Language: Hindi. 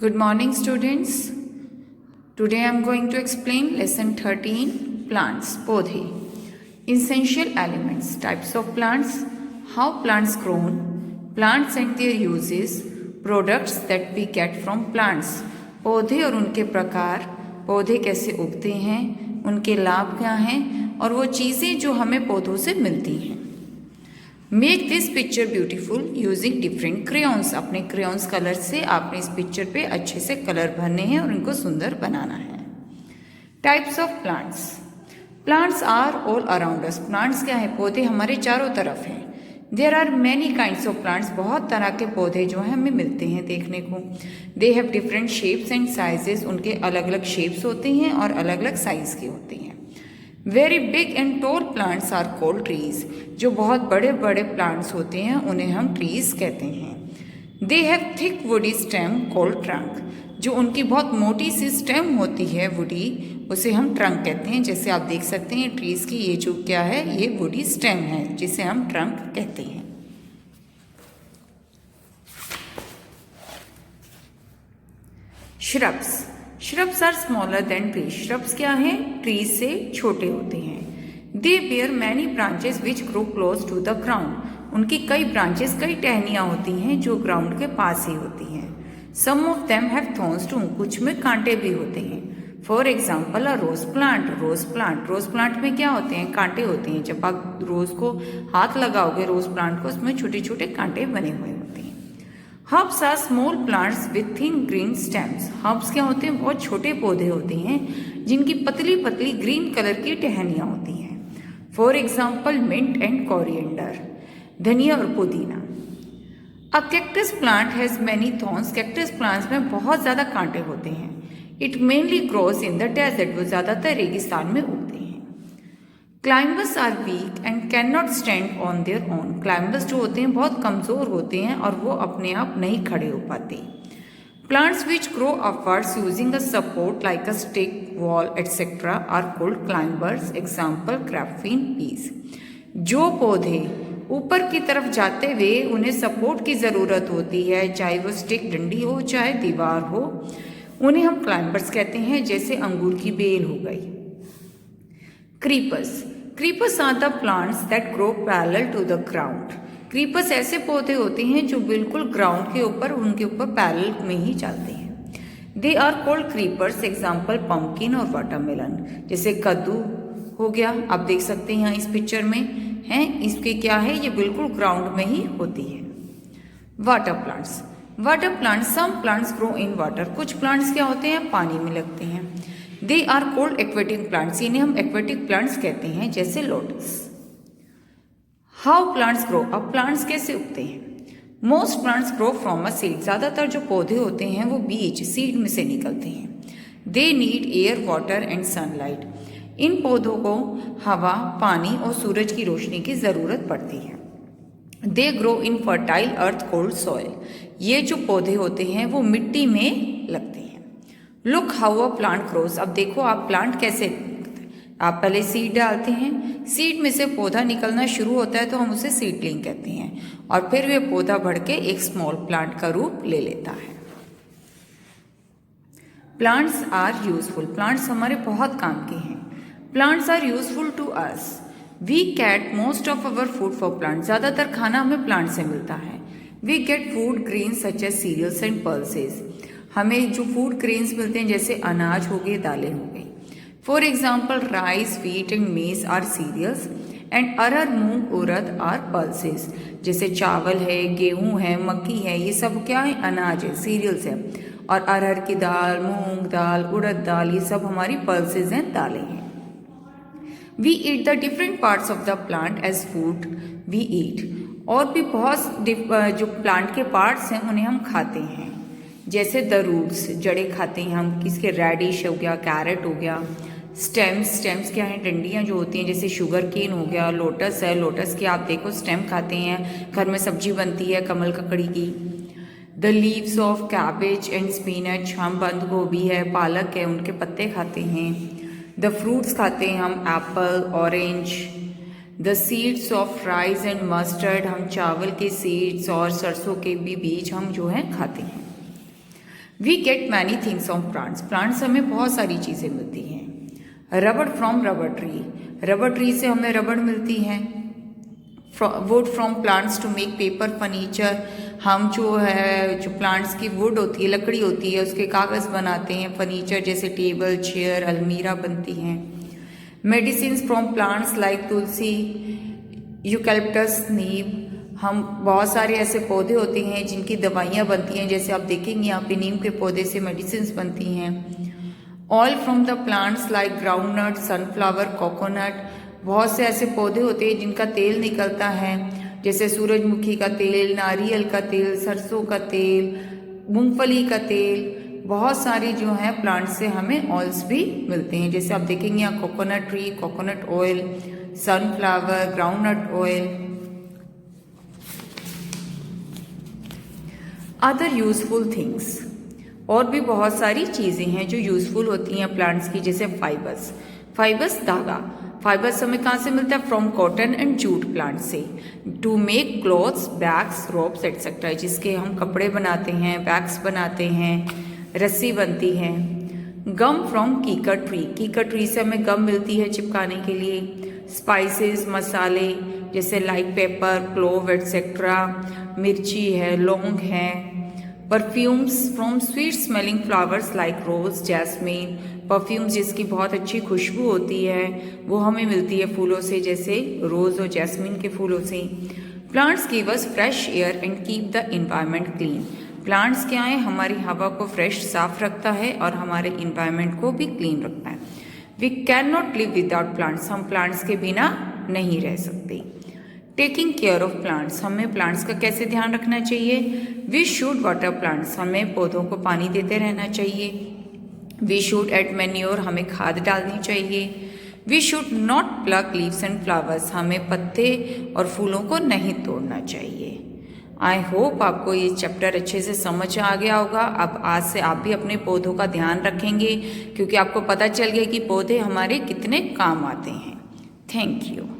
Good morning, students. Today I am going to explain lesson 13 plants, पौधे. Essential elements, types of plants, how plants grown, plants and their uses, products that we get from plants. पौधे और उनके प्रकार, पौधे कैसे उगते हैं, उनके लाभ क्या हैं और वो चीज़ें जो हमें पौधों से मिलती हैं. Make this picture beautiful using different crayons. अपने क्रेयॉन्स कलर से आपने इस पिक्चर पे अच्छे से कलर भरने हैं और इनको सुंदर बनाना है. Types of plants. Plants are all around us. Plants क्या है? पौधे हमारे चारों तरफ हैं. There are many kinds of plants. बहुत तरह के पौधे जो हैं हमें मिलते हैं देखने को. They have different shapes and sizes. उनके अलग अलग शेप्स होते हैं और अलग अलग साइज के होते हैं. Very big and tall plants are called trees. जो बहुत बड़े बड़े प्लांट्स होते हैं उन्हें हम ट्रीज कहते हैं. They have thick woody stem called trunk. जो उनकी बहुत मोटी सी स्टेम होती है वुडी, उसे हम ट्रंक कहते हैं. जैसे आप देख सकते हैं ट्रीज की ये जो क्या है, ये वुडी स्टेम है जिसे हम ट्रंक कहते हैं. Shrubs. Shrubs are smaller than trees. Shrubs क्या है? ट्रीज से छोटे होते हैं. They bear many branches which grow close to the ground. उनकी कई ब्रांचेस, कई टहनियाँ होती हैं जो ग्राउंड के पास ही होती हैं. Some of them have thorns too. कुछ में कांटे भी होते हैं. For example a rose plant. Rose plant. Rose plant में क्या होते हैं? कांटे होते हैं. जब आप रोज को हाथ लगाओगे रोज प्लांट को, उसमें छोटे छोटे कांटे बने हुए होते हैं. Herbs are small plants with thin green stems. Herbs क्या होते हैं? बहुत छोटे पौधे होते हैं जिनकी पतली पतली ग्रीन कलर की टहनियाँ होती हैं. For example mint and coriander. धनिया और पुदीना. A cactus plant has many thorns. Cactus plants में बहुत ज़्यादा कांटे होते हैं. It mainly grows in the desert. वो ज़्यादातर रेगिस्तान में उगते हैं. Climbers are weak and can not stand on their own. Climbers जो होते हैं बहुत कमज़ोर होते हैं और वो अपने आप नहीं खड़े हो पाते. Plants which grow upwards using a support like a stick, wall etcetera are called climbers. Example क्राफ्टिन पीस. जो पौधे ऊपर की तरफ जाते हुए उन्हें सपोर्ट की ज़रूरत होती है, चाहे वो स्टिक डंडी हो चाहे दीवार हो, उन्हें हम क्लाइंबर्स कहते हैं. जैसे अंगूर की बेल हो गई. Creepers. Creepers are the plants that grow parallel to the ground. Creepers ऐसे पौधे होते हैं जो बिल्कुल ग्राउंड के ऊपर, उनके ऊपर पैरेलल में ही चलते हैं. They are called creepers. Example pumpkin और वाटरमेलन. जैसे कद्दू हो गया, आप देख सकते हैं यहाँ इस पिक्चर में हैं. इसके क्या है? ये बिल्कुल ग्राउंड में ही होती है. Water plants. Water plants. Some plants grow in water. कुछ प्लांट्स क्या होते हैं? पानी में लगते हैं. They are called aquatic plants. इन्हें हम एक्वेटिक प्लांट्स कहते हैं, जैसे लोटस. How plants grow. अब प्लांट्स कैसे उगते हैं? Most plants grow from a seed. ज़्यादातर जो पौधे होते हैं वो बीज, सीड में से निकलते हैं. They need air, water and sunlight. इन पौधों को हवा, पानी और सूरज की रोशनी की ज़रूरत पड़ती है. They grow in fertile earth cold soil. ये जो पौधे होते हैं वो मिट्टी में लगते हैं. Look how a plant grows. अब देखो आप प्लांट कैसे. आप पहले सीड डालते हैं, सीड में से पौधा निकलना शुरू होता है तो हम उसे सीडलिंग कहते हैं, और फिर वे पौधा बढ़ के एक स्मॉल प्लांट का रूप ले लेता है. Plants are useful. प्लांट्स हमारे बहुत काम के हैं. Plants are useful to us. We get most of our food for plant. ज़्यादातर खाना हमें प्लांट से मिलता है. We get food grains such as cereals and pulses. हमें जो फूड ग्रेन्स मिलते हैं जैसे अनाज हो गए, दालें हो गई. For example rice, wheat and maize are cereals and arhar, moong, urad are pulses. जैसे चावल है, गेहूँ है, मक्की है, ये सब क्या है? अनाज है, सीरियल्स है. और अरहर की दाल, मूंग दाल, उड़द दाल, ये सब हमारी पल्सेस हैं, दालें हैं. We eat the different parts of the plant as food we eat. और भी बहुत जो प्लांट के पार्ट्स हैं उन्हें हम खाते हैं. जैसे द रूट्स, जड़ें खाते हैं हम. किसके? रेडिश हो गया, कैरेट हो गया. स्टेम्स. स्टेम्स क्या है? डंडियाँ जो होती हैं. जैसे शुगर केन हो गया, लोटस है, लोटस की आप देखो स्टेम खाते हैं. घर में सब्जी बनती है कमल ककड़ी की. The leaves of cabbage and spinach. हम बंद गोभी है, पालक है, उनके पत्ते खाते हैं. द फ्रूट्स खाते हैं हम, Apple, orange. The seeds of rice and mustard. हम चावल के सीड्स और सरसों के भी बीज हम जो है खाते हैं. We get many things on plants, plants से हमें बहुत सारी चीज़ें मिलती हैं। Rubber from rubber tree, rubber tree से हमें रबड़ मिलती है। Wood from plants to make paper furniture, हम जो प्लांट्स की वुड होती है, लकड़ी होती है, उसके कागज़ बनाते हैं, फर्नीचर जैसे टेबल, चेयर, अलमीरा बनती हैं। Medicine from plants like tulsi, eucalyptus, neem, हम बहुत सारे ऐसे पौधे होते हैं जिनकी दवाइयाँ बनती हैं, जैसे आप देखेंगे यहाँ पे नीम के पौधे से मेडिसिन बनती हैं। Oil from the plants like groundnut, sunflower, coconut, बहुत से ऐसे पौधे होते हैं जिनका तेल निकलता है, जैसे सूरजमुखी का तेल, नारियल का तेल, सरसों का तेल, मूंगफली का तेल, बहुत सारी जो है प्लांट से हमें ऑयल्स भी मिलते हैं, जैसे आप देखेंगे यहाँ coconut tree, coconut oil, sunflower, groundnut oil. Other useful things, और भी बहुत सारी चीज़ें हैं जो यूजफुल होती हैं प्लांट्स की, जैसे फाइबर्स, फाइबर्स धागा, फाइबर्स हमें कहाँ से मिलता है? From cotton and jute plant से। To make clothes, bags, ropes etcetera, जिसके हम कपड़े बनाते हैं, बैग्स बनाते हैं, रस्सी बनती है। गम फ्रॉम कीकर ट्री, कीकर ट्री से हमें गम मिलती है चिपकाने के लिए। स्पाइसेस, मसाले जैसे लाइक पेपर, क्लोव एटसेट्रा, मिर्ची है, लौंग है। Perfumes from sweet smelling flowers like rose, jasmine, perfumes जिसकी बहुत अच्छी खुशबू होती है वो हमें मिलती है फूलों से, जैसे रोज और जैस्मिन के फूलों से। Plants give us fresh air and keep the environment clean, plants क्या है? हमारी हवा को फ्रेश साफ रखता है और हमारे इन्वायरमेंट को भी क्लीन रखता है। We can not live without plants, हम प्लांट्स के बिना नहीं रह सकते। टेकिंग केयर ऑफ प्लांट्स, हमें प्लांट्स का कैसे ध्यान रखना चाहिए? वी शुड वाटर प्लांट्स, हमें पौधों को पानी देते रहना चाहिए। वी शुड एड मैन्योर, हमें खाद डालनी चाहिए। We should not pluck leaves and flowers, हमें पत्ते और फूलों को नहीं तोड़ना चाहिए। आई होप आपको ये चैप्टर अच्छे से समझ आ गया होगा। अब आज से आप भी अपने पौधों का ध्यान रखेंगे, क्योंकि आपको पता चल गया कि पौधे हमारे कितने काम आते हैं। Thank you.